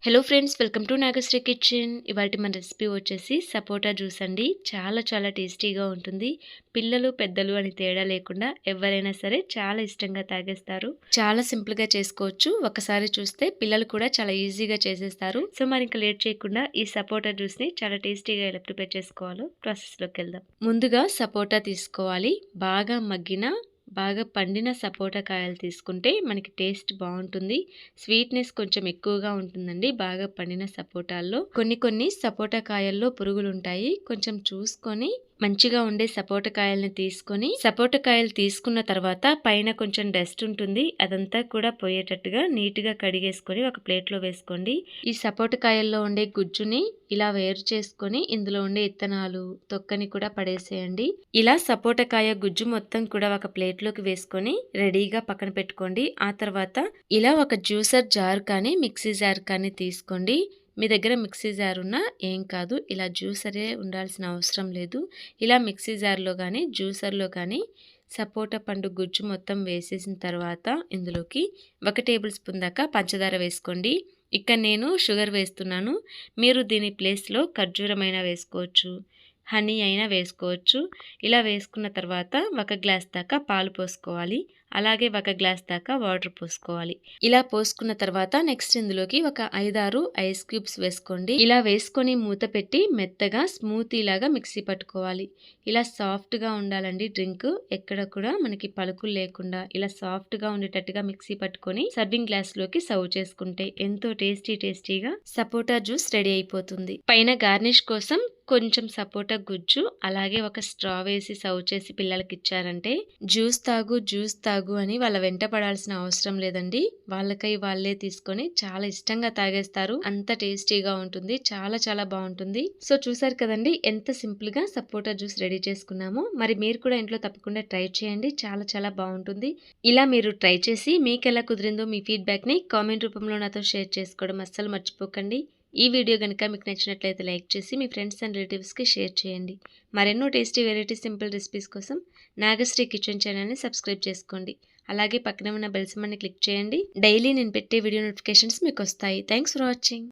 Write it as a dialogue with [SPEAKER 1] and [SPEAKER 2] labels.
[SPEAKER 1] Hello friends, welcome to Nagasri kitchen. ఇవాల్టి మన recipe వచ్చేసి సపోటా జ్యూస్ అండి. చాలా టేస్టీగా ఉంటుంది. పిల్లలు పెద్దలు అని తేడా లేకుండా ఎవరైనా సరే చాలా ఇష్టంగా తాగేస్తారు. చాలా సింపుల్గా చేసుకోవచ్చు. ఒకసారి చూస్తే పిల్లలు కూడా చాలా ఈజీగా చేసేస్తారు. సో మరి ఇంకా లేట్ చేయకుండా ఈ సపోటా జ్యూస్ని చాలా టేస్టీగా ఎలా ప్రిపేర్ చేసుకోవాలో ప్రాసెస్లోకి వెళ్దాం. ముందుగా సపోటా తీసుకోవాలి. బాగా పండిన సపోటా కాయలు తీసుకుంటే మనకి టేస్ట్ బాగుంటుంది. స్వీట్నెస్ కొంచెం ఎక్కువగా ఉంటుందండి బాగా పండిన సపోటాల్లో. కొన్ని సపోటా కాయల్లో పురుగులు ఉంటాయి. కొంచెం చూసుకొని మంచిగా ఉండే సపోటా కాయల్ని తీసుకొని, సపోటా కాయలు తీసుకున్న తర్వాత పైన కొంచెం డస్ట్ ఉంటుంది, అదంతా కూడా పోయేటట్టుగా నీట్గా కడిగేసుకొని ఒక ప్లేట్లో వేసుకోండి. ఈ సపోటా కాయల్లో ఉండే గుజ్జుని ఇలా వేరు చేసుకొని ఇందులో ఉండే ఇత్తనాలు తొక్కని కూడా పడేసేయండి. ఇలా సపోటా కాయ గుజ్జు మొత్తం కూడా ఒక ప్లేట్లోకి వేసుకొని రెడీగా పక్కన పెట్టుకోండి. ఆ తర్వాత ఇలా ఒక జ్యూసర్ జార్ కానీ మిక్సీ జార్ కానీ తీసుకోండి. మీ దగ్గర మిక్సీ జార్ ఉన్నా ఏం కాదు, ఇలా జ్యూసరే ఉండాల్సిన అవసరం లేదు. ఇలా మిక్సీ జార్లో కానీ జ్యూసర్లో కానీ సపోటా పండు గుజ్జు మొత్తం వేసేసిన తర్వాత ఇందులోకి 1 టేబుల్ స్పూన్ దాకా పంచదార వేసుకోండి. ఇక్కడ నేను షుగర్ వేస్తున్నాను. మీరు దీని ప్లేస్లో ఖర్జూరమైనా వేసుకోవచ్చు, హనీ అయినా వేసుకోవచ్చు. ఇలా వేసుకున్న తర్వాత 1 గ్లాస్ దాకా పాలు పోసుకోవాలి. అలాగే 1 గ్లాస్ దాకా వాటర్ పోసుకోవాలి. ఇలా పోసుకున్న తర్వాత నెక్స్ట్ ఇందులోకి ఒక 5-6 ఐస్ క్యూబ్స్ వేసుకోండి. ఇలా వేసుకొని మూత పెట్టి మెత్తగా స్మూతీ లాగా మిక్సీ పట్టుకోవాలి. ఇలా సాఫ్ట్గా ఉండాలండి డ్రింక్. ఎక్కడ కూడా మనకి పలుకులు లేకుండా ఇలా సాఫ్ట్గా ఉండేటట్టుగా మిక్సీ పట్టుకొని సర్వింగ్ గ్లాస్లోకి సర్వ్ చేసుకుంటే ఎంతో టేస్టీగా సపోటా జ్యూస్ రెడీ అయిపోతుంది. పైన గార్నిష్ కోసం కొంచెం సపోటా గుజ్జు అలాగే ఒక స్ట్రా వేసి సర్వ్ చేసి పిల్లలకి ఇచ్చారంటే జ్యూస్ తాగు అని వాళ్ళ వెంట పడాల్సిన అవసరం లేదండి. వాళ్ళకై వాళ్ళే తీసుకొని చాలా ఇష్టంగా తాగేస్తారు. అంత టేస్టీగా ఉంటుంది. చాలా బాగుంటుంది. సో చూసారు కదండి ఎంత సింపుల్ గా సపోటా జ్యూస్ రెడీ చేసుకున్నామో. మరి మీరు కూడా ఇంట్లో తప్పకుండా ట్రై చేయండి. చాలా బాగుంటుంది. ఇలా మీరు ట్రై చేసి మీకు ఎలా కుదిరిందో మీ ఫీడ్బ్యాక్ ని కామెంట్ రూపంలో నాతో షేర్ చేసుకోవడం అస్సలు మర్చిపోకండి. ఈ వీడియో కనుక మీకు నచ్చినట్లయితే లైక్ చేసి మీ ఫ్రెండ్స్ అండ్ రిలేటివ్స్కి షేర్ చేయండి. మరెన్నో టేస్టీ వెరైటీ సింపుల్ రెసిపీస్ కోసం నాగశ్రీ కిచెన్ ఛానల్ని సబ్స్క్రైబ్ చేసుకోండి. అలాగే పక్కనే ఉన్న బెల్ సింబల్ని క్లిక్ చేయండి. డైలీ నేను పెట్టే వీడియో నోటిఫికేషన్స్ మీకు వస్తాయి. Thanks for watching.